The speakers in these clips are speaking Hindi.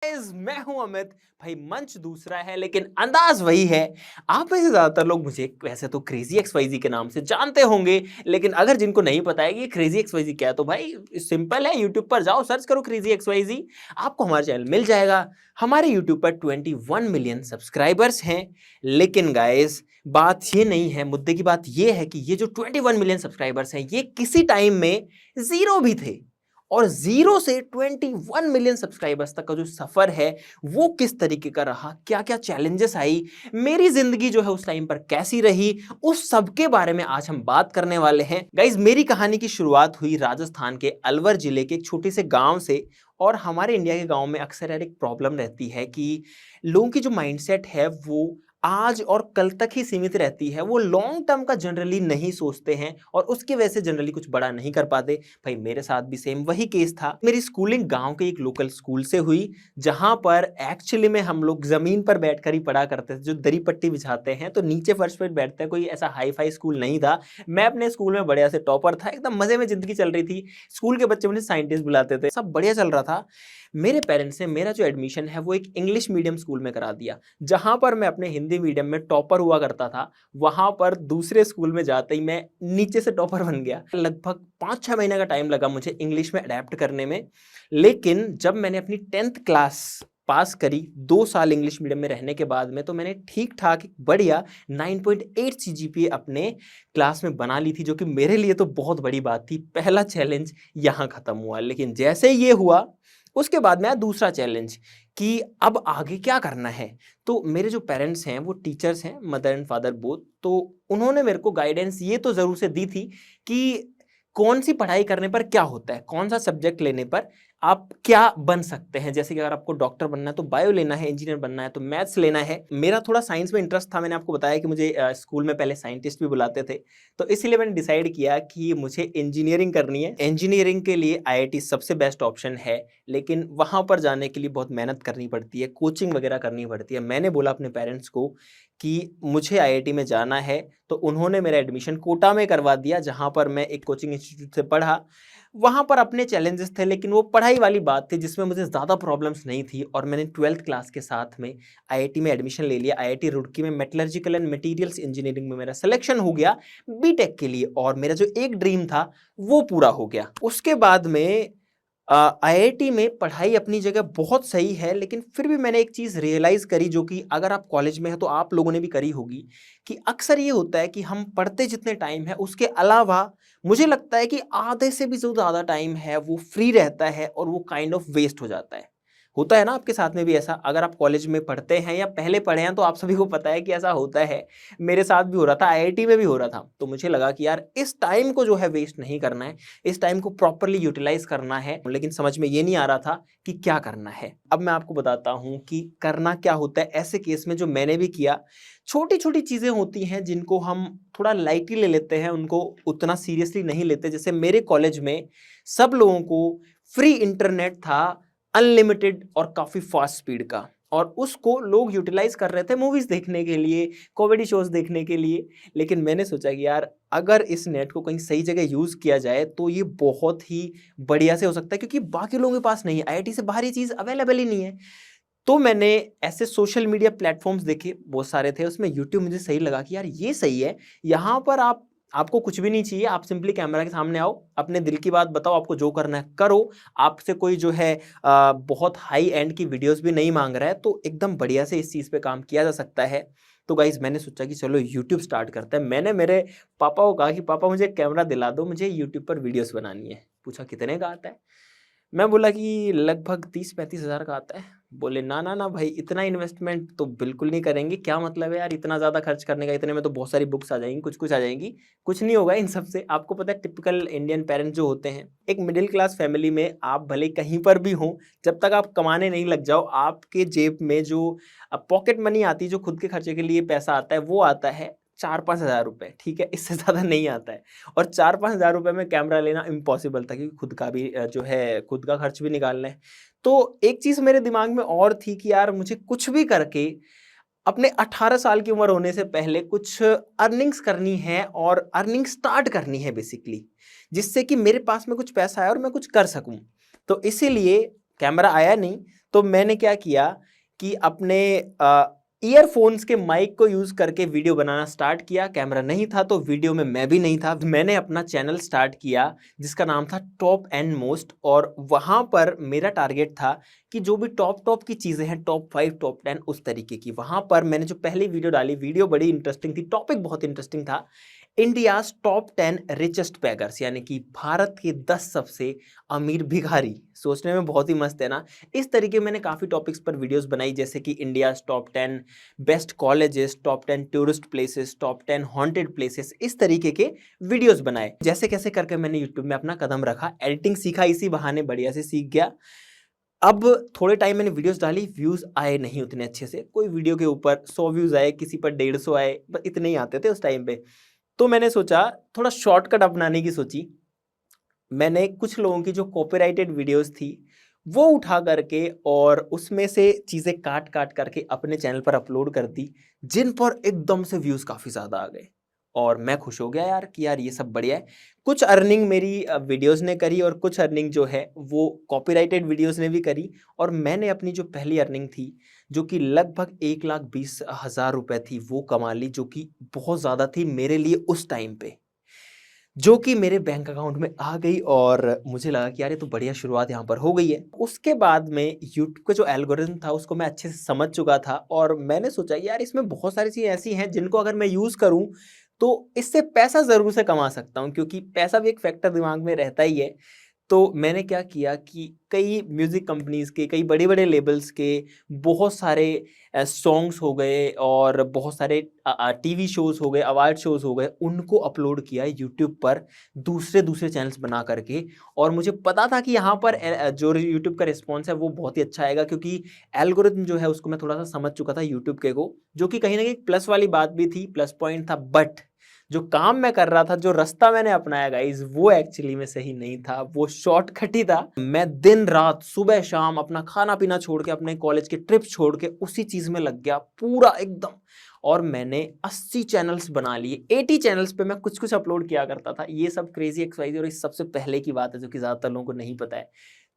मैं हूं अमित भाई। मंच दूसरा है लेकिन अंदाज वही है। आप में से ज्यादातर लोग मुझे वैसे तो क्रेजी एक्सवाइजी के नाम से जानते होंगे, लेकिन अगर जिनको नहीं पता है कि क्रेजी एक्सवाइजी क्या है तो भाई सिंपल है, यूट्यूब पर जाओ, सर्च करो क्रेजी एक्सवाइजी, आपको हमारा चैनल मिल जाएगा। हमारे यूट्यूब पर 21 मिलियन सब्सक्राइबर्स हैं। लेकिन गाइस बात ये नहीं है, मुद्दे की बात ये है कि ये जो 21 मिलियन सब्सक्राइबर्स हैं ये किसी टाइम में जीरो भी थे, और जीरो से 21 मिलियन सब्सक्राइबर्स तक का जो सफर है वो किस तरीके का रहा, क्या क्या चैलेंजेस आई, मेरी जिंदगी जो है उस टाइम पर कैसी रही, उस सब के बारे में आज हम बात करने वाले हैं। गाइज मेरी कहानी की शुरुआत हुई राजस्थान के अलवर जिले के एक छोटे से गांव से। और हमारे इंडिया के गांव में अक्सर यार एक प्रॉब्लम रहती है कि लोगों की जो माइंडसेट है वो आज और कल तक ही सीमित रहती है। वो लॉन्ग टर्म का जनरली नहीं सोचते हैं और उसकी वजह से जनरली कुछ बड़ा नहीं कर पाते। भाई मेरे साथ भी सेम वही केस था। मेरी स्कूलिंग गांव के एक लोकल स्कूल से हुई, जहां पर एक्चुअली में हम लोग जमीन पर बैठकर ही पढ़ा करते थे। जो दरी पट्टी बिछाते हैं तो नीचे फर्श पर बैठते हैं, कोई ऐसा हाई फाई स्कूल नहीं था। मैं अपने स्कूल में बढ़िया से टॉपर था, एकदम मजे में जिंदगी चल रही थी। स्कूल के बच्चे मुझे साइंटिस्ट बुलाते थे, सब बढ़िया चल रहा था। मेरे पेरेंट्स ने मेरा जो एडमिशन है वो एक इंग्लिश मीडियम स्कूल में करा दिया। जहां पर मैं अपने हिंदी मीडियम में टॉपर हुआ करता था, वहां पर दूसरे स्कूल में जाते ही मैं नीचे से टॉपर बन गया। लगभग 5-6 महीने का टाइम लगा मुझे इंग्लिश में अडेप्ट करने में। लेकिन जब मैंने अपनी 10th क्लास पास करी 2 साल इंग्लिश मीडियम में रहने के बाद में, तो मैंने ठीक ठाक बढ़िया 9.8 सीजीपीए अपने क्लास में बना ली थी, जो कि मेरे लिए तो बहुत बड़ी बात थी। पहला चैलेंज यहाँ खत्म हुआ। लेकिन जैसे ये हुआ उसके बाद में आया दूसरा चैलेंज कि अब आगे क्या करना है। तो मेरे जो पेरेंट्स हैं वो टीचर्स हैं, मदर एंड फादर बोथ। तो उन्होंने मेरे को गाइडेंस ये तो जरूर से दी थी कि कौन सी पढ़ाई करने पर क्या होता है, कौन सा सब्जेक्ट लेने पर आप क्या बन सकते हैं। जैसे कि अगर आपको डॉक्टर बनना है तो बायो लेना है, इंजीनियर बनना है तो मैथ्स लेना है। मेरा थोड़ा साइंस में इंटरेस्ट था, मैंने आपको बताया कि मुझे स्कूल में पहले साइंटिस्ट भी बुलाते थे। तो इसीलिए मैंने डिसाइड किया कि मुझे इंजीनियरिंग करनी है। इंजीनियरिंग के लिए आईआईटी सबसे बेस्ट ऑप्शन है, लेकिन वहां पर जाने के लिए बहुत मेहनत करनी पड़ती है, कोचिंग वगैरह करनी पड़ती है। मैंने बोला अपने पेरेंट्स को कि मुझे आईआईटी में जाना है, तो उन्होंने मेरा एडमिशन कोटा में करवा दिया, जहां पर मैं एक कोचिंग इंस्टीट्यूट से पढ़ा। वहां पर अपने चैलेंजेस थे, लेकिन वो पढ़ाई वाली बात थी जिसमें मुझे ज़्यादा प्रॉब्लम्स नहीं थी। और मैंने 12th क्लास के साथ में आईआईटी में एडमिशन ले लिया। आईआईटी रुड़की में मेटलर्जिकल एंड मटेरियल्स इंजीनियरिंग में मेरा सिलेक्शन हो गया बीटेक के लिए, और मेरा जो एक ड्रीम था वो पूरा हो गया। उसके बाद में आईआईटी में पढ़ाई अपनी जगह बहुत सही है, लेकिन फिर भी मैंने एक चीज़ रियलाइज़ करी, जो कि अगर आप कॉलेज में हैं तो आप लोगों ने भी करी होगी, कि अक्सर ये होता है कि हम पढ़ते जितने टाइम है उसके अलावा मुझे लगता है कि आधे से भी जो ज़्यादा टाइम है वो फ्री रहता है और वो काइंड ऑफ वेस्ट हो जाता है। होता है ना आपके साथ में भी ऐसा? अगर आप कॉलेज में पढ़ते हैं या पहले पढ़े हैं तो आप सभी को पता है कि ऐसा होता है। मेरे साथ भी हो रहा था, आईआईटी में भी हो रहा था। तो मुझे लगा कि यार इस टाइम को जो है वेस्ट नहीं करना है, इस टाइम को प्रॉपरली यूटिलाइज करना है। लेकिन समझ में ये नहीं आ रहा था कि क्या करना है। अब मैं आपको बताता हूँ कि करना क्या होता है ऐसे केस में, जो मैंने भी किया। छोटी छोटी चीज़ें होती हैं जिनको हम थोड़ा लाइटली ले लेते हैं, उनको उतना सीरियसली नहीं लेते। जैसे मेरे कॉलेज में सब लोगों को फ्री इंटरनेट था, अनलिमिटेड और काफ़ी फास्ट स्पीड का, और उसको लोग यूटिलाइज कर रहे थे मूवीज़ देखने के लिए, कॉमेडी शोज देखने के लिए। लेकिन मैंने सोचा कि यार अगर इस नेट को कहीं सही जगह यूज़ किया जाए तो ये बहुत ही बढ़िया से हो सकता है, क्योंकि बाकी लोगों के पास नहीं है, आईआईटी से बाहर ये चीज़ अवेलेबल ही नहीं है। तो मैंने ऐसे सोशल मीडिया प्लेटफॉर्म्स देखे, बहुत सारे थे, उसमें यूट्यूब मुझे सही लगा कि यार ये सही है। यहाँ पर आपको कुछ भी नहीं चाहिए, आप सिंपली कैमरा के सामने आओ, अपने दिल की बात बताओ, आपको जो करना है करो। आपसे कोई जो है बहुत हाई एंड की वीडियोस भी नहीं मांग रहा है, तो एकदम बढ़िया से इस चीज़ पे काम किया जा सकता है। तो गाइज मैंने सोचा कि चलो यूट्यूब स्टार्ट करते हैं। मैंने मेरे पापा को कहा कि पापा मुझे कैमरा दिला दो, मुझे यूट्यूब पर वीडियोस बनानी है। पूछा कितने का आता है? मैं बोला कि लगभग 30-35 हज़ार का आता है। बोले ना ना ना भाई, इतना इन्वेस्टमेंट तो बिल्कुल नहीं करेंगे, क्या मतलब है यार इतना ज़्यादा खर्च करने का, इतने में तो बहुत सारी बुक्स आ जाएंगी, कुछ कुछ आ जाएंगी, कुछ नहीं होगा इन सब से। आपको पता है टिपिकल इंडियन पेरेंट्स जो होते हैं, एक मिडिल क्लास फैमिली में आप भले कहीं पर भी हों, जब तक आप कमाने नहीं लग जाओ, आपके जेब में जो पॉकेट मनी आती है, जो खुद के खर्चे के लिए पैसा आता है, वो आता है 4-5 हज़ार रुपये, ठीक है, इससे ज़्यादा नहीं आता है। और 4-5 हज़ार रुपये में कैमरा लेना इम्पॉसिबल था, क्योंकि खुद का भी जो है खुद का खर्च भी निकालना है। तो एक चीज़ मेरे दिमाग में और थी कि यार मुझे कुछ भी करके अपने 18 साल की उम्र होने से पहले कुछ अर्निंग्स करनी है, और अर्निंग स्टार्ट करनी है बेसिकली, जिससे कि मेरे पास में कुछ पैसा आए और मैं कुछ कर सकूं। तो इसीलिए कैमरा आया नहीं, तो मैंने क्या किया कि अपने ईयरफोन्स के माइक को यूज करके वीडियो बनाना स्टार्ट किया। कैमरा नहीं था तो वीडियो में मैं भी नहीं था। मैंने अपना चैनल स्टार्ट किया जिसका नाम था टॉप एंड मोस्ट, और वहां पर मेरा टारगेट था कि जो भी टॉप टॉप की चीजें हैं, टॉप 5 टॉप 10 उस तरीके की। वहां पर मैंने जो पहली वीडियो डाली, वीडियो बड़ी इंटरेस्टिंग थी, टॉपिक बहुत इंटरेस्टिंग था, इंडियाज टॉप 10 रिचेस्ट बेगर्स, यानी कि भारत के 10 सबसे अमीर भिखारी। सोचने में बहुत ही मस्त है ना। इस तरीके मैंने काफी टॉपिक्स पर वीडियोस बनाई, जैसे कि India's top 10 best colleges, top 10 tourist places, top 10 haunted places, इस तरीके के वीडियोस बनाए। जैसे कैसे करके मैंने यूट्यूब में अपना कदम रखा, एडिटिंग सीखा, इसी बहाने बढ़िया से सीख गया। अब थोड़े टाइम मैंने वीडियोस डाली, व्यूज आए नहीं उतने अच्छे से। कोई वीडियो के ऊपर 100 व्यूज आए, किसी पर 150 आए, बस इतने ही आते थे उस टाइम पे। तो मैंने सोचा थोड़ा शॉर्टकट अपनाने की सोची। मैंने कुछ लोगों की जो कॉपीराइटेड वीडियोस थी वो उठा करके और उसमें से चीज़ें काट काट करके अपने चैनल पर अपलोड कर दी, जिन पर एकदम से व्यूज़ काफ़ी ज़्यादा आ गए। और मैं खुश हो गया यार कि यार ये सब बढ़िया है। कुछ अर्निंग मेरी वीडियोस ने करी और कुछ अर्निंग जो है वो कॉपीराइटेड वीडियोस ने भी करी। और मैंने अपनी जो पहली अर्निंग थी, जो कि लगभग 1,20,000 रुपए थी, वो कमा ली, जो कि बहुत ज़्यादा थी मेरे लिए उस टाइम पे, जो कि मेरे बैंक अकाउंट में आ गई। और मुझे लगा कि यार ये तो बढ़िया शुरुआत यहाँ पर हो गई है। उसके बाद में यूट्यूब का जो एल्गोरिथम था उसको मैं अच्छे से समझ चुका था, और मैंने सोचा यार इसमें बहुत सारी चीज़ें ऐसी हैं जिनको अगर मैं यूज़ करूँ तो इससे पैसा ज़रूर से कमा सकता हूँ, क्योंकि पैसा भी एक फैक्टर दिमाग में रहता ही है। तो मैंने क्या किया कि कई म्यूज़िक कंपनीज़ के, कई बड़े-बड़े लेबल्स के बहुत सारे सॉन्ग्स हो गए और बहुत सारे टीवी शोज़ हो गए, अवार्ड शोज़ हो गए, उनको अपलोड किया यूट्यूब पर दूसरे-दूसरे चैनल्स बना करके। और मुझे पता था कि यहाँ पर जो यूट्यूब का रिस्पॉन्स है वो बहुत ही अच्छा आएगा, क्योंकि एल्गोरिथम जो है उसको मैं थोड़ा-सा समझ चुका था यूट्यूब के को, जो कि कहीं न कहीं प्लस वाली बात भी थी, प्लस पॉइंट था। बट जो काम मैं कर रहा था, जो रास्ता मैंने अपनाया गाइस, वो एक्चुअली में सही नहीं था, वो शॉर्टकट ही था। मैं दिन रात सुबह शाम अपना खाना पीना छोड़ के, अपने कॉलेज के ट्रिप छोड़ के उसी चीज में लग गया पूरा एकदम। और मैंने 80 चैनल्स बना लिए। 80 चैनल्स पे मैं कुछ कुछ अपलोड किया करता था। ये सब क्रेजी एक्सवाइजी, और इस सबसे पहले की बात है जो कि ज्यादातर लोगों को नहीं पता है।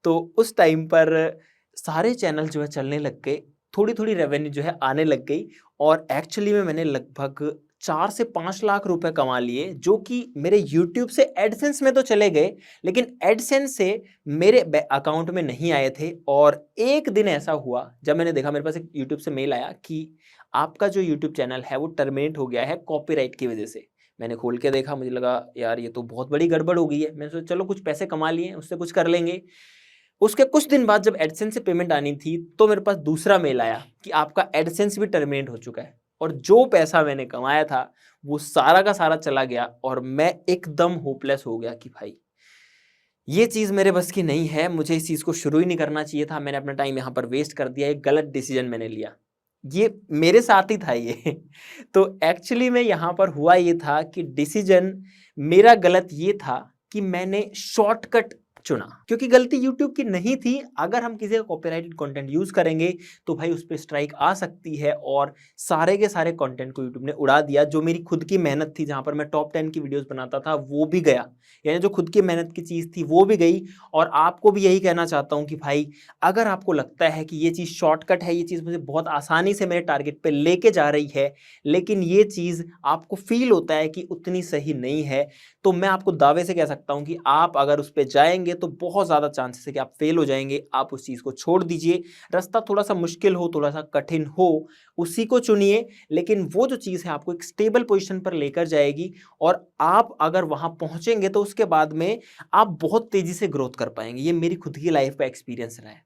तो उस टाइम पर सारे चैनल जो है चलने लग गए, थोड़ी थोड़ी रेवेन्यू जो है आने लग गई। और एक्चुअली में मैंने लगभग 4 से 5 लाख रुपए कमा लिए, जो कि मेरे YouTube से एडसेंस में तो चले गए, लेकिन एडसेंस से मेरे अकाउंट में नहीं आए थे। और एक दिन ऐसा हुआ जब मैंने देखा, मेरे पास एक YouTube से मेल आया कि आपका जो YouTube चैनल है वो टर्मिनेट हो गया है कॉपीराइट की वजह से। मैंने खोल के देखा, मुझे लगा यार ये तो बहुत बड़ी गड़बड़ हो गई है। मैंने सोचा चलो कुछ पैसे कमा लिए, उससे कुछ कर लेंगे। उसके कुछ दिन बाद जब एडसेंस से पेमेंट आनी थी तो मेरे पास दूसरा मेल आया कि आपका एडसेंस भी टर्मिनेट हो चुका है। और जो पैसा मैंने कमाया था वो सारा का सारा चला गया, और मैं एकदम होपलेस हो गया कि भाई ये चीज़ मेरे बस की नहीं है, मुझे इस चीज़ को शुरू ही नहीं करना चाहिए था, मैंने अपना टाइम यहाँ पर वेस्ट कर दिया, एक गलत डिसीजन मैंने लिया। ये मेरे साथ ही था ये तो एक्चुअली में यहाँ पर हुआ ये था कि डिसीजन मेरा गलत ये था कि मैंने शॉर्टकट चुना, क्योंकि गलती यूट्यूब की नहीं थी। अगर हम किसी का कॉपीराइटेड कंटेंट यूज करेंगे तो भाई उस पर स्ट्राइक आ सकती है, और सारे के सारे कंटेंट को यूट्यूब ने उड़ा दिया। जो मेरी खुद की मेहनत थी, जहां पर मैं टॉप 10 की वीडियोस बनाता था, वो भी गया। यानी जो खुद की मेहनत की चीज़ थी वो भी गई। और आपको भी यही कहना चाहता हूँ कि भाई अगर आपको लगता है कि ये चीज़ शॉर्टकट है, ये चीज़ मुझे बहुत आसानी से मेरे टारगेट पे लेके जा रही है, लेकिन ये चीज़ आपको फील होता है कि उतनी सही नहीं है, तो मैं आपको दावे से कह सकता हूं कि आप अगर उस पर जाएंगे तो बहुत ज़्यादा चांसेस है कि आप फेल हो जाएंगे। आप उस चीज़ को छोड़ दीजिए। रास्ता थोड़ा सा मुश्किल हो, थोड़ा सा कठिन हो, उसी को चुनिए, लेकिन वो जो चीज़ है आपको एक स्टेबल पोजीशन पर लेकर जाएगी। और आप अगर वहां पहुंचेंगे तो उसके बाद में आप बहुत तेजी से ग्रोथ कर पाएंगे। ये मेरी खुद की लाइफ का एक्सपीरियंस रहा है।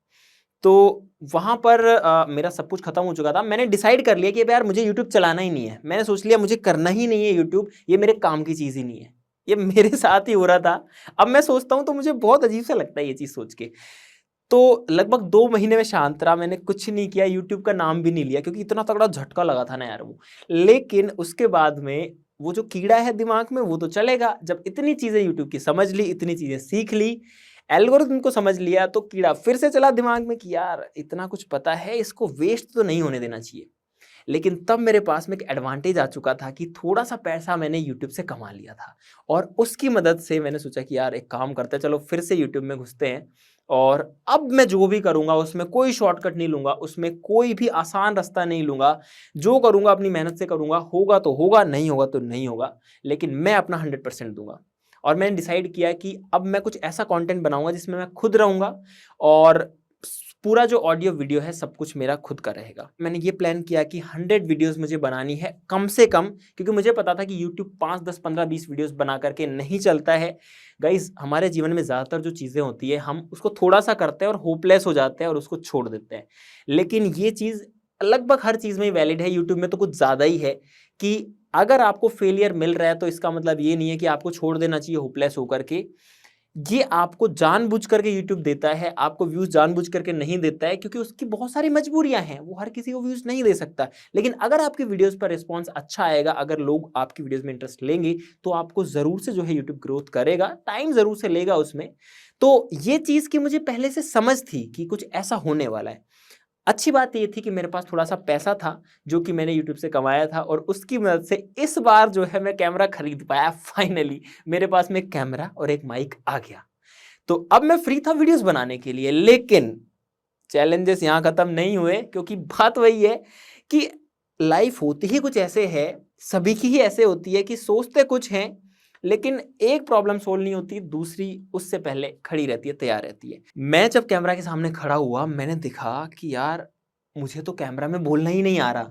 तो वहां पर मेरा सब कुछ खत्म हो चुका था। मैंने डिसाइड कर लिया कि यार मुझे यूट्यूब चलाना ही नहीं है। मैंने सोच लिया मुझे करना ही नहीं है यूट्यूब, ये मेरे काम की चीज़ ही नहीं है। ये मेरे साथ ही हो रहा था। अब मैं सोचता हूँ तो मुझे बहुत अजीब सा लगता है ये चीज़ सोच के। तो लगभग 2 महीने में शांत रहा, मैंने कुछ नहीं किया, यूट्यूब का नाम भी नहीं लिया, क्योंकि इतना तगड़ा झटका लगा था ना यार वो। लेकिन उसके बाद में वो जो कीड़ा है दिमाग में वो तो चलेगा। जब इतनी चीज़ें यूट्यूब की समझ ली, इतनी चीज़ें सीख ली, एल्गोरिथम को समझ लिया, तो कीड़ा फिर से चला दिमाग में कि यार इतना कुछ पता है, इसको वेस्ट तो नहीं होने देना चाहिए। लेकिन तब मेरे पास में एक एडवांटेज आ चुका था कि थोड़ा सा पैसा मैंने यूट्यूब से कमा लिया था, और उसकी मदद से मैंने सोचा कि यार एक काम करते हैं, चलो फिर से यूट्यूब में घुसते हैं और अब मैं जो भी करूंगा उसमें कोई शॉर्टकट नहीं लूंगा, उसमें कोई भी आसान रास्ता नहीं लूंगा। जो करूंगा अपनी मेहनत से करूंगा, होगा तो होगा, नहीं होगा तो नहीं होगा, लेकिन मैं अपना 100% दूंगा। और मैंने डिसाइड किया कि अब मैं कुछ ऐसा कंटेंट बनाऊंगा जिसमें मैं खुद रहूंगा और पूरा जो ऑडियो वीडियो है सब कुछ मेरा खुद का रहेगा। मैंने ये प्लान किया कि 100 वीडियोस मुझे बनानी है कम से कम, क्योंकि मुझे पता था कि YouTube 5, 10, 15, 20 वीडियोस बना करके नहीं चलता है। गाइस, हमारे जीवन में ज़्यादातर जो चीज़ें होती है हम उसको थोड़ा सा करते हैं और होपलेस हो जाते हैं और उसको छोड़ देते हैं। लेकिन ये चीज़ लगभग हर चीज़ में वैलिड है, यूट्यूब में तो कुछ ज़्यादा ही है कि अगर आपको फेलियर मिल रहा है तो इसका मतलब ये नहीं है कि आपको छोड़ देना चाहिए होपलेस होकर के। ये आपको जानबूझ करके यूट्यूब देता है, आपको व्यूज जानबूझ करके नहीं देता है, क्योंकि उसकी बहुत सारी मजबूरियां हैं, वो हर किसी को व्यूज नहीं दे सकता। लेकिन अगर आपकी वीडियोस पर रिस्पांस अच्छा आएगा, अगर लोग आपकी वीडियोस में इंटरेस्ट लेंगे, तो आपको जरूर से जो है यूट्यूब ग्रोथ करेगा, टाइम जरूर से लेगा उसमें। तो ये चीज की मुझे पहले से समझ थी कि कुछ ऐसा होने वाला है। अच्छी बात ये थी कि मेरे पास थोड़ा सा पैसा था जो कि मैंने यूट्यूब से कमाया था, और उसकी मदद से इस बार जो है मैं कैमरा खरीद पाया। फाइनली मेरे पास में एक कैमरा और एक माइक आ गया, तो अब मैं फ्री था वीडियोस बनाने के लिए। लेकिन चैलेंजेस यहाँ खत्म नहीं हुए, क्योंकि बात वही है कि लाइफ होती ही कुछ ऐसे है, सभी की ही ऐसे होती है कि सोचते कुछ हैं लेकिन एक प्रॉब्लम सोल्व नहीं होती, दूसरी उससे पहले खड़ी रहती है, तैयार रहती है। मैं जब कैमरा के सामने खड़ा हुआ, मैंने देखा कि यार मुझे तो कैमरा में बोलना ही नहीं आ रहा,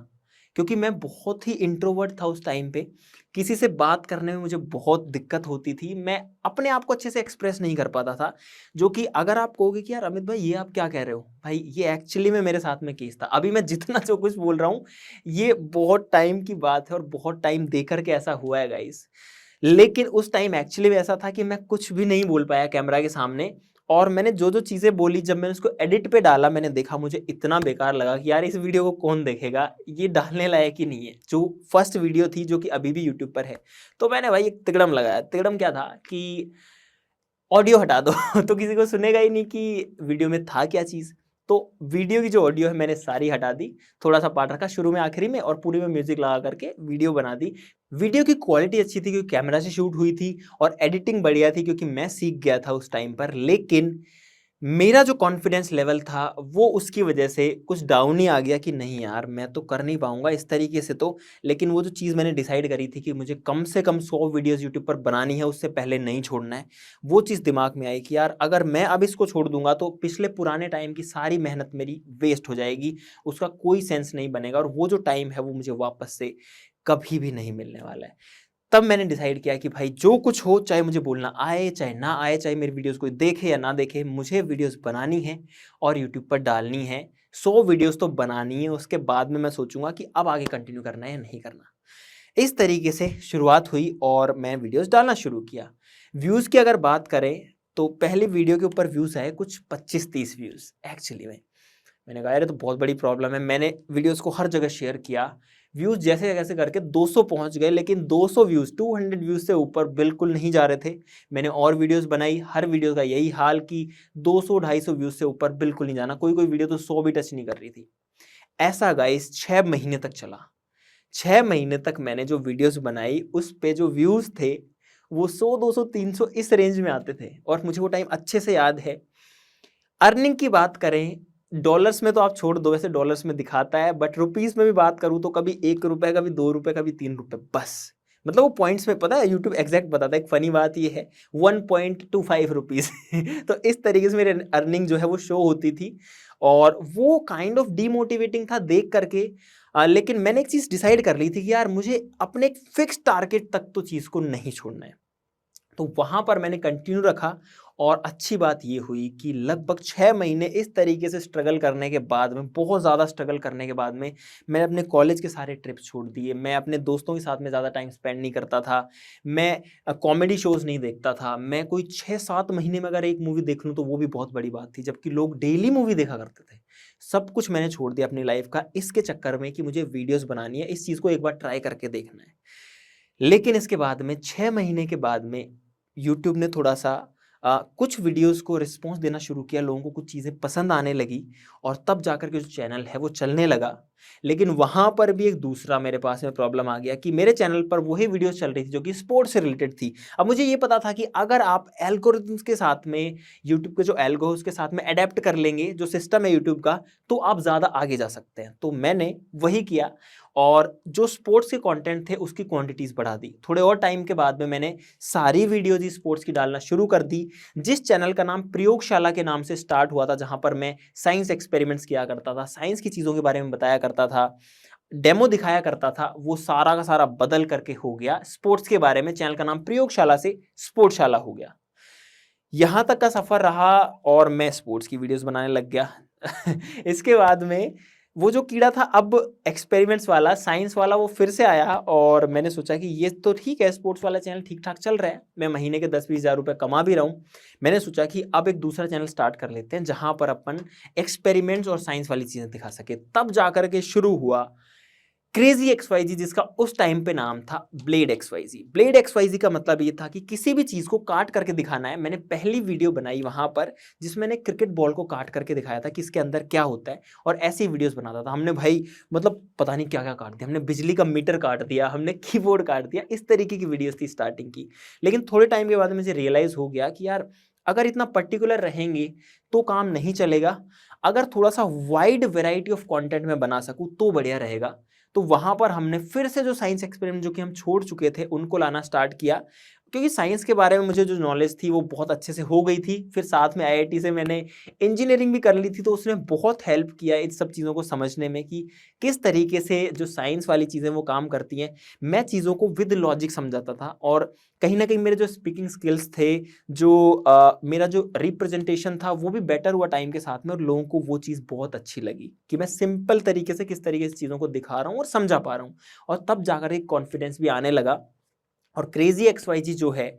क्योंकि मैं बहुत ही इंट्रोवर्ट था उस टाइम पे। किसी से बात करने में मुझे बहुत दिक्कत होती थी, मैं अपने आप को अच्छे से एक्सप्रेस नहीं कर पाता था। जो कि अगर आप कहोगे कि यार अमित भाई ये आप क्या कह रहे हो, भाई ये एक्चुअली में मेरे साथ में केस था। अभी मैं जितना जो कुछ बोल रहा हूँ ये बहुत टाइम की बात है और बहुत टाइम दे करके ऐसा हुआ है गाइस। लेकिन उस टाइम एक्चुअली में ऐसा था कि मैं कुछ भी नहीं बोल पाया कैमरा के सामने, और मैंने जो जो चीज़ें बोली जब मैंने उसको एडिट पे डाला, मैंने देखा मुझे इतना बेकार लगा कि यार इस वीडियो को कौन देखेगा, ये डालने लायक ही नहीं है। जो फर्स्ट वीडियो थी जो कि अभी भी यूट्यूब पर है, तो मैंने भाई एक तिकड़म लगाया। तिकड़म क्या था कि ऑडियो हटा दो तो किसी को सुनेगा ही नहीं कि वीडियो में था क्या चीज़। तो वीडियो की जो ऑडियो है मैंने सारी हटा दी, थोड़ा सा पार्ट रखा शुरू में आखिरी में, और पूरी में म्यूजिक लगा करके वीडियो बना दी। वीडियो की क्वालिटी अच्छी थी क्योंकि कैमरा से शूट हुई थी, और एडिटिंग बढ़िया थी क्योंकि मैं सीख गया था उस टाइम पर। लेकिन मेरा जो कॉन्फिडेंस लेवल था वो उसकी वजह से कुछ डाउन ही आ गया कि नहीं यार मैं तो कर नहीं पाऊंगा इस तरीके से तो। लेकिन वो जो चीज़ मैंने डिसाइड करी थी कि मुझे कम से कम 100 वीडियोस यूट्यूब पर बनानी है, उससे पहले नहीं छोड़ना है, वो चीज़ दिमाग में आई कि यार अगर मैं अब इसको छोड़ दूंगा तो पिछले पुराने टाइम की सारी मेहनत मेरी वेस्ट हो जाएगी, उसका कोई सेंस नहीं बनेगा, और वो जो टाइम है वो मुझे वापस से कभी भी नहीं मिलने वाला है। तब मैंने डिसाइड किया कि भाई जो कुछ हो, चाहे मुझे बोलना आए चाहे ना आए, चाहे मेरी वीडियोस कोई देखे या ना देखे, मुझे वीडियोस बनानी है और यूट्यूब पर डालनी है। 100 वीडियोस तो बनानी है, उसके बाद में मैं सोचूंगा कि अब आगे कंटिन्यू करना है या नहीं करना। इस तरीके से शुरुआत हुई और मैं वीडियोस डालना शुरू किया। व्यूज़ की अगर बात करें तो पहली वीडियो के ऊपर व्यूज़ आए कुछ 25-30 व्यूज़। एक्चुअली में मैंने कहा यार ये तो बहुत बड़ी प्रॉब्लम है। मैंने वीडियोस को हर जगह शेयर किया, व्यूज़ जैसे कैसे करके 200 पहुंच गए, लेकिन 200 व्यूज़ 200 व्यूज़ से ऊपर बिल्कुल नहीं जा रहे थे। मैंने और वीडियोस बनाई, हर वीडियो का यही हाल कि 200-250 व्यूज़ से ऊपर बिल्कुल नहीं जाना, कोई कोई वीडियो तो 100 भी टच नहीं कर रही थी। ऐसा गाइस 6 महीने तक चला। 6 महीने तक मैंने जो वीडियोस बनाई उस पे जो व्यूज़ थे वो 100, 200, 300 इस रेंज में आते थे, और मुझे वो टाइम अच्छे से याद है। अर्निंग की बात करें, डॉलर्स में तो आप छोड़ दो, वैसे डॉलर्स में दिखाता है, बट रुपीस में भी बात करूं तो कभी 1 रुपए, कभी 2 रुपए, कभी 3 रुपए, बस। मतलब वो पॉइंट्स में, पता है यूट्यूब एग्जैक्ट बताता है। एक फनी बात ये है 1.25 रुपीज तो इस तरीके से मेरी अर्निंग जो है वो शो होती थी, और वो काइंड ऑफ डीमोटिवेटिंग था देख करके। लेकिन मैंने एक चीज़ डिसाइड कर ली थी कि यार मुझे अपने एक फिक्स टारगेट तक तो चीज़ को नहीं छोड़ना है। तो वहाँ पर मैंने कंटिन्यू रखा, और अच्छी बात ये हुई कि लगभग 6 महीने इस तरीके से स्ट्रगल करने के बाद में, बहुत ज़्यादा स्ट्रगल करने के बाद में, मैंने अपने कॉलेज के सारे ट्रिप्स छोड़ दिए। मैं अपने दोस्तों के साथ में ज़्यादा टाइम स्पेंड नहीं करता था। मैं कॉमेडी शोज़ नहीं देखता था। मैं कोई 6-7 महीने में अगर एक मूवी देख लूँ तो वो भी बहुत बड़ी बात थी, जबकि लोग डेली मूवी देखा करते थे। सब कुछ मैंने छोड़ दिया अपनी लाइफ का इसके चक्कर में कि मुझे वीडियोज़ बनानी है, इस चीज़ को एक बार ट्राई करके देखना है। लेकिन इसके बाद में 6 महीने के बाद में यूट्यूब ने थोड़ा सा कुछ वीडियोस को रिस्पॉन्स देना शुरू किया, लोगों को कुछ चीज़ें पसंद आने लगी और तब जाकर के जो चैनल है वो चलने लगा। लेकिन वहाँ पर भी एक दूसरा मेरे पास में प्रॉब्लम आ गया कि मेरे चैनल पर वही वीडियोस चल रही थी जो कि स्पोर्ट्स से रिलेटेड थी। अब मुझे ये पता था कि अगर आप एल्गोरिथम्स के साथ में, यूट्यूब के जो एल्गो उसके साथ में अडेप्ट कर लेंगे जो सिस्टम है यूट्यूब का, तो आप ज़्यादा आगे जा सकते हैं। तो मैंने वही किया और जो स्पोर्ट्स के कंटेंट थे उसकी क्वांटिटीज़ बढ़ा दी। थोड़े और टाइम के बाद में मैंने सारी वीडियोज़ ही स्पोर्ट्स की डालना शुरू कर दी। जिस चैनल का नाम प्रयोगशाला के नाम से स्टार्ट हुआ था, जहाँ पर मैं साइंस एक्सपेरिमेंट्स किया करता था, साइंस की चीज़ों के बारे में बताया करता था, डेमो दिखाया करता था, वो सारा का सारा बदल करके हो गया स्पोर्ट्स के बारे में। चैनल का नाम प्रयोगशाला से स्पोर्ट्सशाला हो गया। यहाँ तक का सफ़र रहा और मैं स्पोर्ट्स की वीडियोस बनाने लग गया। इसके बाद में वो जो कीड़ा था, अब एक्सपेरिमेंट्स वाला, साइंस वाला, वो फिर से आया और मैंने सोचा कि ये तो ठीक है, स्पोर्ट्स वाला चैनल ठीक ठाक चल रहा है, मैं महीने के 10-20 हज़ार रुपये कमा भी रहा हूँ। मैंने सोचा कि अब एक दूसरा चैनल स्टार्ट कर लेते हैं जहाँ पर अपन एक्सपेरिमेंट्स और साइंस वाली चीज़ें दिखा सके। तब जा कर के शुरू हुआ क्रेजी XYZ, जिसका उस टाइम पे नाम था ब्लेड XYZ। ब्लेड XYZ का मतलब ये था कि किसी भी चीज़ को काट करके दिखाना है। मैंने पहली वीडियो बनाई वहाँ पर जिसमें मैंने क्रिकेट बॉल को काट करके दिखाया था कि इसके अंदर क्या होता है, और ऐसी वीडियोस बनाता था। हमने भाई मतलब पता नहीं क्या क्या काट दिया, हमने बिजली का मीटर काट दिया, हमने कीबोर्ड काट दिया, इस तरीके की वीडियोस थी स्टार्टिंग की। लेकिन थोड़े टाइम के बाद मुझे रियलाइज़ हो गया कि यार अगर इतना पर्टिकुलर रहेंगे तो काम नहीं चलेगा, अगर थोड़ा सा वाइड वेराइटी ऑफ कंटेंट में बना सकूँ तो बढ़िया रहेगा। तो वहाँ पर हमने फिर से जो साइंस एक्सपेरिमेंट जो कि हम छोड़ चुके थे उनको लाना स्टार्ट किया, क्योंकि साइंस के बारे में मुझे जो नॉलेज थी वो बहुत अच्छे से हो गई थी। फिर साथ में IIT से मैंने इंजीनियरिंग भी कर ली थी, तो उसने बहुत हेल्प किया इन सब चीज़ों को समझने में कि किस तरीके से जो साइंस वाली चीज़ें वो काम करती हैं। मैं चीज़ों को विद लॉजिक समझाता था और कहीं ना कहीं मेरे जो स्पीकिंग स्किल्स थे, जो मेरा जो रिप्रेजेंटेशन था, वो भी बेटर हुआ टाइम के साथ में, और लोगों को वो चीज़ बहुत अच्छी लगी कि मैं सिंपल तरीके से किस तरीके से चीज़ों को दिखा रहा हूँ और समझा पा रहा हूँ। और तब जाकर एक कॉन्फिडेंस भी आने लगा और क्रेजी XYZ जो है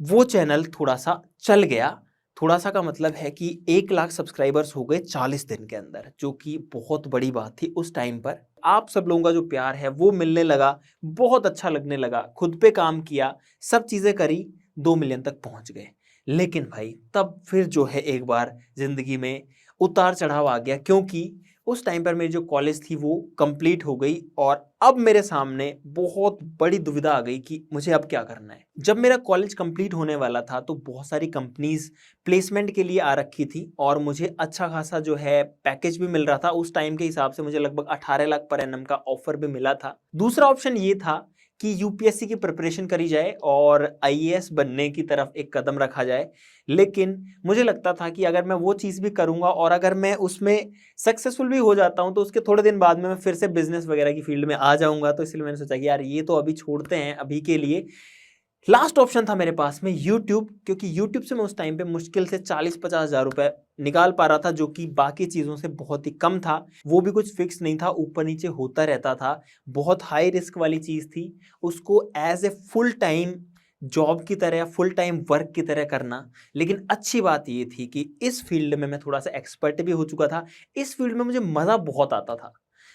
वो चैनल थोड़ा सा चल गया। थोड़ा सा का मतलब है कि 1 लाख सब्सक्राइबर्स हो गए 40 दिन के अंदर, जो कि बहुत बड़ी बात थी उस टाइम पर। आप सब लोगों का जो प्यार है वो मिलने लगा, बहुत अच्छा लगने लगा, खुद पे काम किया, सब चीज़ें करी, 2 मिलियन तक पहुंच गए। लेकिन भाई तब फिर जो है एक बार ज़िंदगी में उतार चढ़ाव आ गया, क्योंकि उस टाइम पर मेरी जो कॉलेज थी वो कंप्लीट हो गई और अब मेरे सामने बहुत बड़ी दुविधा आ गई कि मुझे अब क्या करना है। जब मेरा कॉलेज कंप्लीट होने वाला था तो बहुत सारी कंपनीज प्लेसमेंट के लिए आ रखी थी और मुझे अच्छा खासा जो है पैकेज भी मिल रहा था। उस टाइम के हिसाब से मुझे लगभग 18 लाख पर एनम का ऑफर भी मिला था। दूसरा ऑप्शन ये था कि यूपीएससी की प्रिपरेशन करी जाए और आईएएस बनने की तरफ एक कदम रखा जाए। लेकिन मुझे लगता था कि अगर मैं वो चीज़ भी करूँगा और अगर मैं उसमें सक्सेसफुल भी हो जाता हूँ तो उसके थोड़े दिन बाद में मैं फिर से बिजनेस वगैरह की फील्ड में आ जाऊँगा। तो इसलिए मैंने सोचा कि यार ये तो अभी छोड़ते हैं अभी के लिए। लास्ट ऑप्शन था मेरे पास में यूट्यूब, क्योंकि यूट्यूब से मैं उस टाइम पे मुश्किल से 40-50 हज़ार रुपए निकाल पा रहा था, जो कि बाकी चीज़ों से बहुत ही कम था। वो भी कुछ फिक्स नहीं था, ऊपर नीचे होता रहता था, बहुत हाई रिस्क वाली चीज़ थी। उसको as a full time job की तरह या फुल टाइम वर्क की तरह करना। लेकिन अच्छी बात ये थी कि इस फील्ड में मैं थोड़ा सा एक्सपर्ट भी हो चुका था, इस फील्ड में मुझे मज़ा बहुत आता था।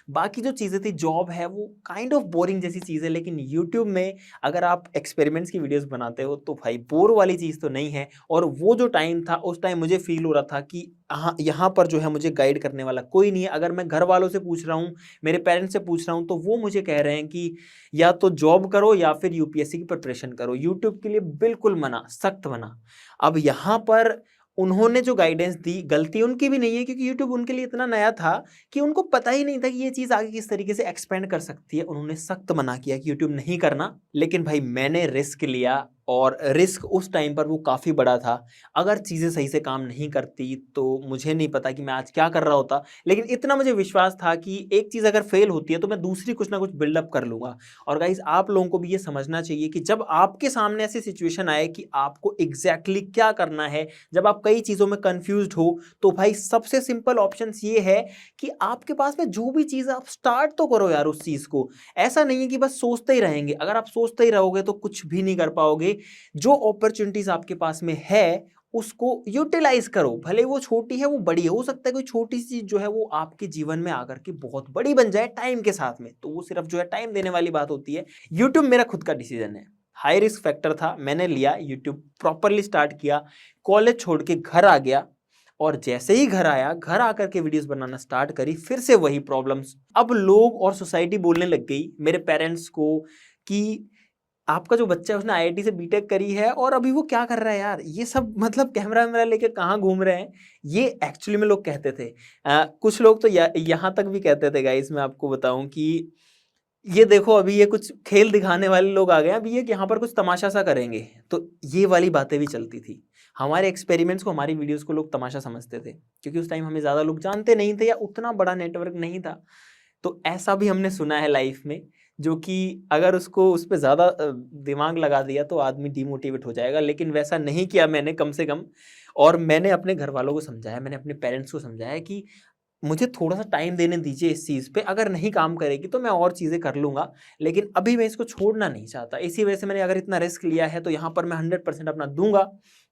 बाकी जो चीज़ें थी, जॉब है वो काइंड ऑफ बोरिंग जैसी चीज़ है, लेकिन यूट्यूब में अगर आप एक्सपेरिमेंट्स की वीडियोस बनाते हो तो भाई बोर वाली चीज़ तो नहीं है। और वो जो टाइम था उस टाइम मुझे फील हो रहा था कि हाँ, यहाँ पर जो है मुझे गाइड करने वाला कोई नहीं है। अगर मैं घर वालों से पूछ रहा हूँ, मेरे पेरेंट्स से पूछ रहा हूँ, तो वो मुझे कह रहे हैं कि या तो जॉब करो या फिर यूपीएससी की प्रिपरेशन करो। यूट्यूब के लिए बिल्कुल मना, सख्त मना। अब यहाँ पर उन्होंने जो गाइडेंस दी, गलती उनकी भी नहीं है, क्योंकि यूट्यूब उनके लिए इतना नया था कि उनको पता ही नहीं था कि ये चीज़ आगे किस तरीके से एक्सपेंड कर सकती है। उन्होंने सख्त मना किया कि यूट्यूब नहीं करना। लेकिन भाई मैंने रिस्क लिया और रिस्क उस टाइम पर वो काफ़ी बड़ा था। अगर चीज़ें सही से काम नहीं करती तो मुझे नहीं पता कि मैं आज क्या कर रहा होता। लेकिन इतना मुझे विश्वास था कि एक चीज़ अगर फेल होती है तो मैं दूसरी कुछ ना कुछ बिल्डअप कर लूँगा। और गाइज़ आप लोगों को भी ये समझना चाहिए कि जब आपके सामने ऐसी सिचुएशन आए कि आपको एग्जैक्टली क्या करना है, जब आप कई चीज़ों में कन्फ्यूज्ड हो, तो भाई सबसे सिंपल ऑप्शन ये है कि आपके पास में जो भी चीज़ है आप स्टार्ट तो करो यार उस चीज़ को। ऐसा नहीं है कि बस सोचते ही रहेंगे। अगर आप सोचते ही रहोगे तो कुछ भी नहीं कर पाओगे। जो अपॉर्चुनिटीज आपके पास में है उसको यूटिलाइज करो, भले वो छोटी है वो बड़ी है। हो सकता है कोई छोटी सी चीज जो है वो आपके जीवन में आकर के बहुत बड़ी बन जाए टाइम के साथ में, तो वो सिर्फ जो है टाइम देने वाली बात होती है। यूट्यूब मेरा खुद का डिसीजन है। हाई रिस्क फैक्टर था, मैंने लिया, यूट्यूब प्रॉपरली स्टार्ट किया, कॉलेज छोड़ के घर आ गया और जैसे ही घर आया, घर आकर के वीडियोस बनाना स्टार्ट करी, फिर से वही प्रॉब्लम्स। अब लोग और सोसाइटी बोलने लग गई मेरे पेरेंट्स को कि आपका जो बच्चा है उसने आईआईटी से बीटेक करी है और अभी वो क्या कर रहा है यार, ये सब मतलब कैमरा वैमरा लेके कहाँ घूम रहे हैं। ये एक्चुअली में लोग कहते थे। कुछ लोग तो यहाँ तक भी कहते थे गाइस, मैं आपको बताऊं कि ये देखो अभी ये कुछ खेल दिखाने वाले लोग आ गए, अभी ये यहाँ पर कुछ तमाशा सा करेंगे। तो ये वाली बातें भी चलती थी। हमारे एक्सपेरिमेंट्स को, हमारी वीडियोस को लोग तमाशा समझते थे, क्योंकि उस टाइम हमें ज़्यादा लोग जानते नहीं थे या उतना बड़ा नेटवर्क नहीं था। तो ऐसा भी हमने सुना है लाइफ में, जो कि अगर उसको उस पर ज़्यादा दिमाग लगा दिया तो आदमी डिमोटिवेट हो जाएगा, लेकिन वैसा नहीं किया मैंने कम से कम। और मैंने अपने घर वालों को समझाया, मैंने अपने पेरेंट्स को समझाया कि मुझे थोड़ा सा टाइम देने दीजिए इस चीज़ पे, अगर नहीं काम करेगी तो मैं और चीज़ें कर लूँगा, लेकिन अभी मैं इसको छोड़ना नहीं चाहता। इसी वजह से मैंने अगर इतना रिस्क लिया है तो यहाँ पर मैं 100% अपना दूंगा।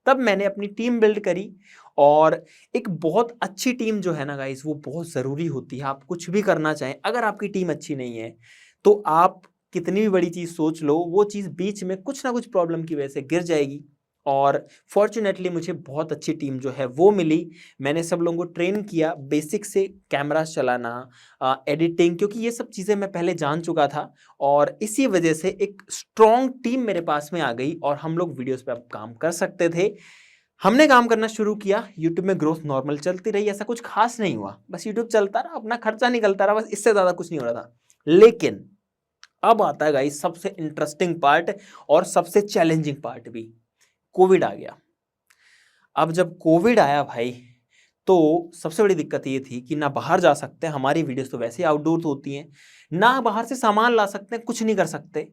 तब मैंने अपनी टीम बिल्ड करी, और एक बहुत अच्छी टीम जो है ना गाइस, वो बहुत ज़रूरी होती है। आप कुछ भी करना चाहें, अगर आपकी टीम अच्छी नहीं है तो आप कितनी भी बड़ी चीज़ सोच लो, वो चीज़ बीच में कुछ ना कुछ प्रॉब्लम की वजह से गिर जाएगी। और फॉर्चुनेटली मुझे बहुत अच्छी टीम जो है वो मिली। मैंने सब लोगों को ट्रेन किया बेसिक से, कैमरा चलाना, एडिटिंग, क्योंकि ये सब चीज़ें मैं पहले जान चुका था। और इसी वजह से एक स्ट्रॉन्ग टीम मेरे पास में आ गई और हम लोग वीडियोस पे अब काम कर सकते थे। हमने काम करना शुरू किया, यूट्यूब में ग्रोथ नॉर्मल चलती रही, ऐसा कुछ खास नहीं हुआ, बस यूट्यूब चलता रहा, अपना खर्चा निकलता रहा, बस इससे ज़्यादा कुछ नहीं हो रहा था। लेकिन अब आता है गाइस सबसे इंटरेस्टिंग पार्ट और सबसे चैलेंजिंग पार्ट भी। कोविड आ गया। अब जब कोविड आया भाई, तो सबसे बड़ी दिक्कत ये थी कि ना बाहर जा सकते हैं, हमारी वीडियोस तो वैसे ही आउटडोर होती हैं, ना बाहर से सामान ला सकते हैं, कुछ नहीं कर सकते।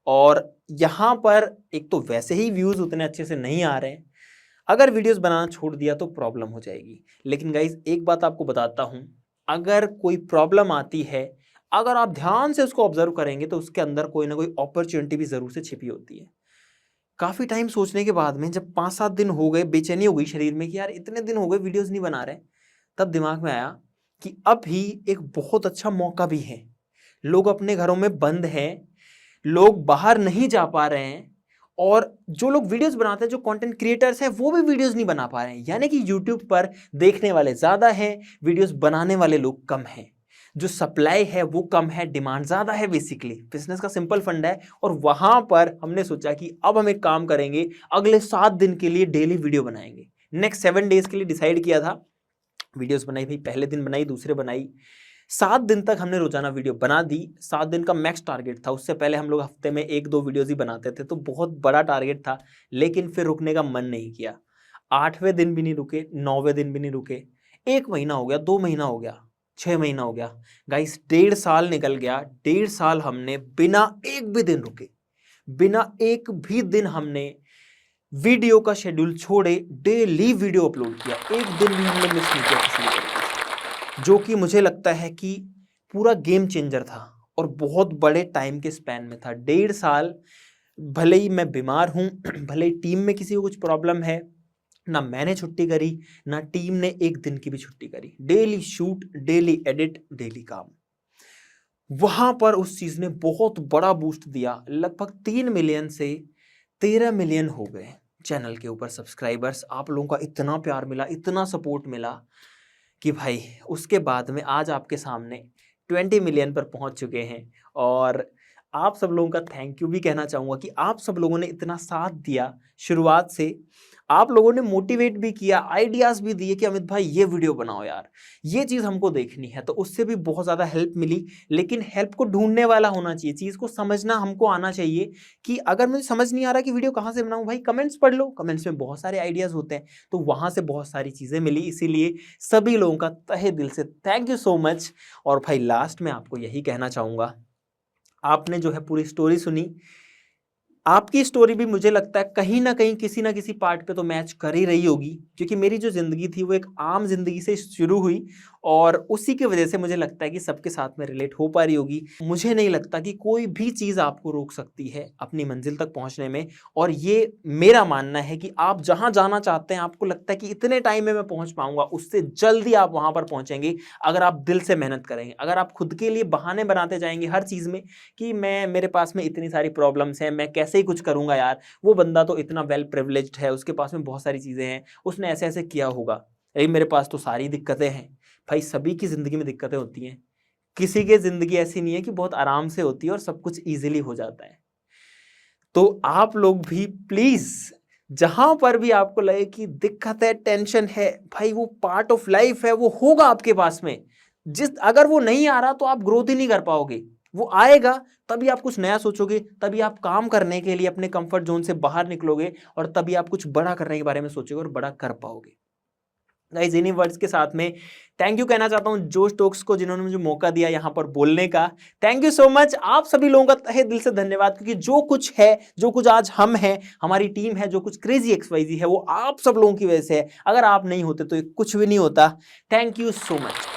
और यहाँ पर एक तो वैसे ही व्यूज़ उतने अच्छे से नहीं आ रहे हैं, अगर वीडियोस बनाना छोड़ दिया तो प्रॉब्लम हो जाएगी। लेकिन गाइज एक बात आपको बताता हूँ, अगर कोई प्रॉब्लम आती है, अगर आप ध्यान से उसको ऑब्जर्व करेंगे तो उसके अंदर कोई ना कोई अपॉर्चुनिटी भी ज़रूर से छिपी होती है। काफ़ी टाइम सोचने के बाद में, जब 5-7 दिन हो गए, बेचैनी हो गई शरीर में कि यार इतने दिन हो गए वीडियोस नहीं बना रहे, तब दिमाग में आया कि अभी एक बहुत अच्छा मौका भी है। लोग अपने घरों में बंद हैं, लोग बाहर नहीं जा पा रहे हैं, और जो लोग वीडियोस बनाते हैं, जो कंटेंट क्रिएटर्स हैं, वो भी वीडियोस नहीं बना पा रहे हैं। यानी कि यूट्यूब पर देखने वाले ज़्यादा हैं, वीडियोस बनाने वाले लोग कम हैं। जो सप्लाई है वो कम है, डिमांड ज़्यादा है। बेसिकली बिजनेस का सिंपल फंड है। और वहाँ पर हमने सोचा कि अब हम एक काम करेंगे, अगले 7 दिन के लिए डेली वीडियो बनाएंगे। नेक्स्ट 7 डेज के लिए डिसाइड किया था। वीडियोस बनाई भाई, पहले दिन बनाई, दूसरे बनाई, 7 दिन तक हमने रोजाना वीडियो बना दी। 7 दिन का मैक्स टारगेट था, उससे पहले हम लोग हफ्ते में 1-2 वीडियोस ही बनाते थे, तो बहुत बड़ा टारगेट था। लेकिन फिर रुकने का मन नहीं किया। 8वें दिन भी नहीं रुके, 9वें दिन भी नहीं रुके। 1 महीना हो गया, 2 महीना हो गया, 6 महीना हो गया गाइस, 1.5 साल निकल गया। 1.5 साल हमने बिना एक भी दिन रुके, बिना एक भी दिन हमने वीडियो का शेड्यूल छोड़े डेली वीडियो अपलोड किया। एक दिन भी हमने मिस नहीं किया किसी तरीके से, जो कि मुझे लगता है कि पूरा गेम चेंजर था और बहुत बड़े टाइम के स्पैन में था। 1.5 साल, भले ही मैं बीमार हूँ, भले ही टीम में किसी को कुछ प्रॉब्लम है, ना मैंने छुट्टी करी, ना टीम ने एक दिन की भी छुट्टी करी। Daily shoot, daily edit, daily काम। वहां पर उस चीज ने बहुत बड़ा बूस्ट दिया। लगभग 3 मिलियन से 13 मिलियन हो गए चैनल के ऊपर सब्सक्राइबर्स। आप लोगों का इतना प्यार मिला, इतना सपोर्ट मिला कि भाई उसके बाद में आज आपके सामने 20 मिलियन पर पहुंच चुके हैं। और आप सब लोगों का थैंक यू भी कहना चाहूँगा कि आप सब लोगों ने इतना साथ दिया शुरुआत से। आप लोगों ने मोटिवेट भी किया, आइडियाज़ भी दिए कि अमित भाई ये वीडियो बनाओ यार, ये चीज़ हमको देखनी है, तो उससे भी बहुत ज़्यादा हेल्प मिली। लेकिन हेल्प को ढूंढने वाला होना चाहिए, चीज़ को समझना हमको आना चाहिए कि अगर मुझे समझ नहीं आ रहा कि वीडियो कहाँ से बनाऊँ, भाई कमेंट्स पढ़ लो, कमेंट्स में बहुत सारे आइडियाज़ होते हैं, तो वहाँ से बहुत सारी चीज़ें मिली। इसीलिए सभी लोगों का तहे दिल से थैंक यू सो मच। और भाई लास्ट में आपको यही कहना चाहूँगा, आपने जो है पूरी स्टोरी सुनी, आपकी स्टोरी भी मुझे लगता है कहीं ना कहीं किसी ना किसी पार्ट पे तो मैच कर ही रही होगी, क्योंकि मेरी जो ज़िंदगी थी वो एक आम ज़िंदगी से शुरू हुई और उसी की वजह से मुझे लगता है कि सबके साथ में रिलेट हो पा रही होगी। मुझे नहीं लगता कि कोई भी चीज़ आपको रोक सकती है अपनी मंजिल तक पहुंचने में, और ये मेरा मानना है कि आप जहां जाना चाहते हैं, आपको लगता है कि इतने टाइम में मैं पहुंच पाऊंगा, उससे जल्दी आप वहां पर पहुंचेंगे अगर आप दिल से मेहनत करेंगे। अगर आप खुद के लिए बहाने बनाते जाएंगे हर चीज़ में कि मेरे पास में इतनी सारी प्रॉब्लम्स हैं, मैं कैसे ही कुछ करूंगा यार, वो बंदा तो इतना वेल प्रिविलेज्ड है, उसके पास में बहुत सारी चीज़ें हैं, उसने ऐसे ऐसे किया होगा, अरे मेरे पास तो सारी दिक्कतें हैं। भाई सभी की ज़िंदगी में दिक्कतें होती हैं, किसी की ज़िंदगी ऐसी नहीं है कि बहुत आराम से होती है और सब कुछ ईजिली हो जाता है। तो आप लोग भी प्लीज़, जहां पर भी आपको लगे कि दिक्कत है, टेंशन है, भाई वो पार्ट ऑफ लाइफ है, वो होगा आपके पास में। अगर वो नहीं आ रहा तो आप ग्रोथ ही नहीं कर पाओगे। वो आएगा तभी आप कुछ नया सोचोगे, तभी आप काम करने के लिए अपने कंफर्ट जोन से बाहर निकलोगे, और तभी आप कुछ बड़ा करने के बारे में सोचोगे और बड़ा कर पाओगे। गाइस, इन्हीं वर्ड्स के साथ में थैंक यू कहना चाहता हूं जोश टॉक्स को, जिन्होंने मुझे मौका दिया यहां पर बोलने का। थैंक यू सो मच, आप सभी लोगों का तहे दिल से धन्यवाद, क्योंकि जो कुछ है, जो कुछ आज हम हैं, हमारी टीम है, जो कुछ क्रेजी एक्सवाईजी है, वो आप सब लोगों की वजह से है। अगर आप नहीं होते तो ये कुछ भी नहीं होता। Thank you so much.